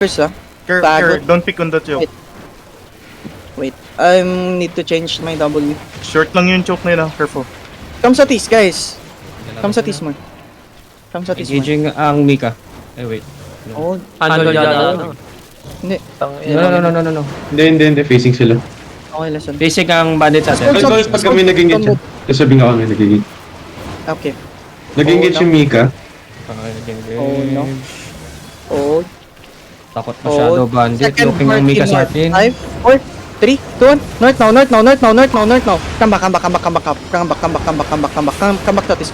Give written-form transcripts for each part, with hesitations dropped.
First, Care, don't pick on that choke. Wait, I need to change my W. Short lang yung choke na yun, careful. Come sa Tis, guys. Come sa Tis mo. Come sa Tis mo. Engaging ang Mika. Wait. Oh, Handle dyan. hindi. No. Hindi. Facing sila. Okay, listen. Basic ang bandit sa atin. Let's go. Pag kami nag-engage, sasabihin ko kami nag-engage. Okay. Nag-engage Oh, yung Mika. Oh, no. Oh, Takot masyado bandit. second Looking ang Mika sa atin. 5, 4, 3, 2, 1. North now. Come back sa Tis.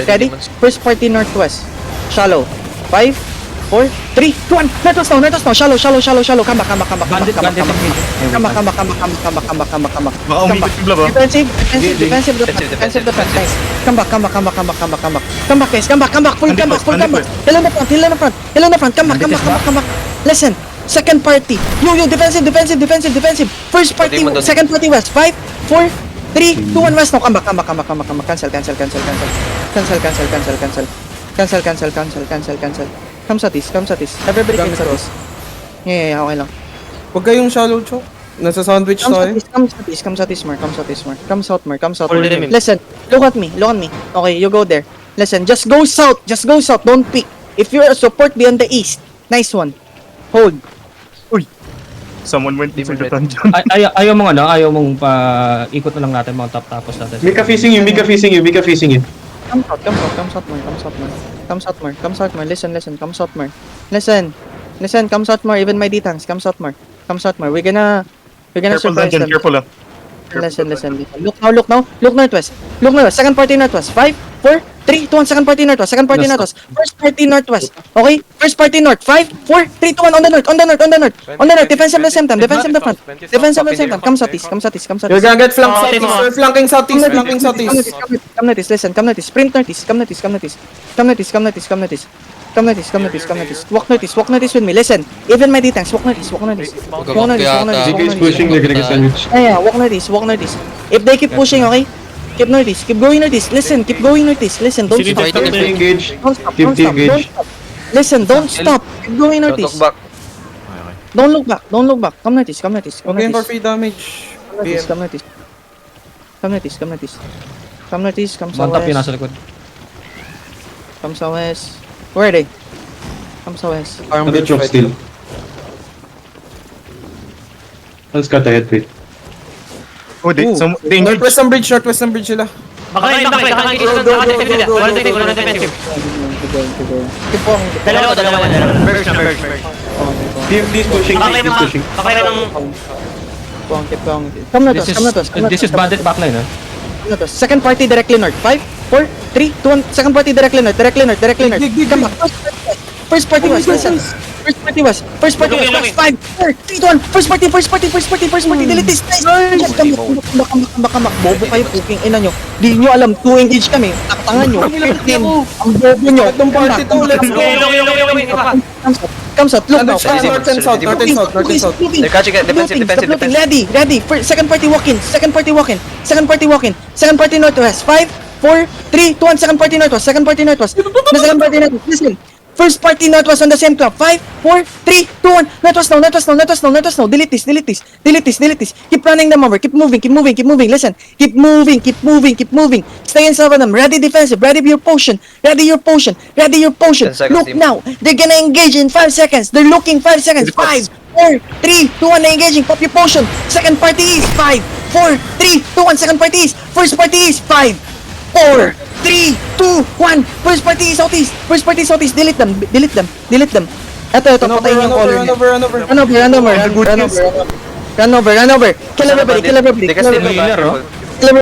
Ready? First party northwest. Shallow. 5, 4, 3, 2, 1. Northwest now. Shallow. Come back. Bandit ang mid. Come back. Baka umipit yung blab, Defensive defense. Nice. Come back, guys. Come back. Full come back. Hill on the front. Come back. Listen. Second party. Yo, defensive. First party, second party west. 5, 4, 3, 2, 1 west. No, come back. Cancel. Come sa Tis. Everybody come sa Tis. Yeah, okay lang. Huwag kayong shallow choke. Nasa sandwich tayo. Come sa Tis more. Come south more. Hold him. Listen, look at me. Okay, you go there. Listen, just go south. Don't pick. If you're a support, be on the east. Nice one. Hold. Someone went inside the dungeon. Ayaw mong ikot na lang natin mga tapos natin. Mika facing you. Come south more. Listen. Come south more. Listen. Come south more. Even my D-tanks. Come south more. We're gonna Careful surprise dungeon, them. careful lang. Listen. Look now. Look northwest. Second party northwest. 5, 4, 3, 2, 1. Second party northwest. First party northwest. Okay? First party north. 5, 4, 3, 2, 1. On the north. Defensive the same time. Come sa Tis. You're gonna get flanked southeast. We're flanking southeast. Come na Tis. Listen. Come na Tis. Sprint northeast. Come na Tis. Walk northeast with me. Listen. Even my D-tanks. Walk northeast. Mika is pushing, they're gonna get sandwich. Yeah, walk northeast. If they keep pushing, okay? Keep northeast. Keep going northeast. Listen, keep going northeast. Listen, don't stop. Engage. Don't stop. Keep engage. Listen, don't stop. Keep going northeast. Don't look back. Come northeast. Huwag kayong for free damage. Come sa Mantap yun west. nasa likod. Come sa west. Where are they? Come sa west. Another choke still. Let's cut ahead, wait. Oh, they engaged. Northwest ang bridge sila. Keep going. He's pushing. Keep going. Come na to. This is bandit backline, ha? Second party directly north. 5, 4, 3, 2, 1. Second party directly north. Come back. First party west. Listen. First party west. 5, 4, 3, 2, 1. First party. Delete this. Nice. Come back. Bobo kayo, puking ina nyo. Di nyo alam, 2 engage kami. Taktangan nyo. 15. Ang bobo nyo. Tatlong party to, let's go. Come south. Look now. North and south. They're catching it. Defensive. Ready. Second party walk in. Second party northwest. 5, 4, 3, 2, 1. Second party northwest. Listen. First party northwest on the same club. 5, 4, 3, 2, 1. Northwest now. Delete this. Keep running them over. Keep moving. Listen. Keep moving. Stay in some of them. Ready defensive. Ready your potion. 10 seconds, Look team. now. They're gonna engage in 5 seconds. They're looking 5 seconds. 5, 4, 3, 2, 1. Engaging. Pop your potion. Second party is 5, 4, 3, 2, 1. Second party is. First party is 5, 4, 3, 2, 1. First party is southeast. Delete them. Ito. Patayin yung caller niya. Run over. Kill everybody. They can still Healer, oh.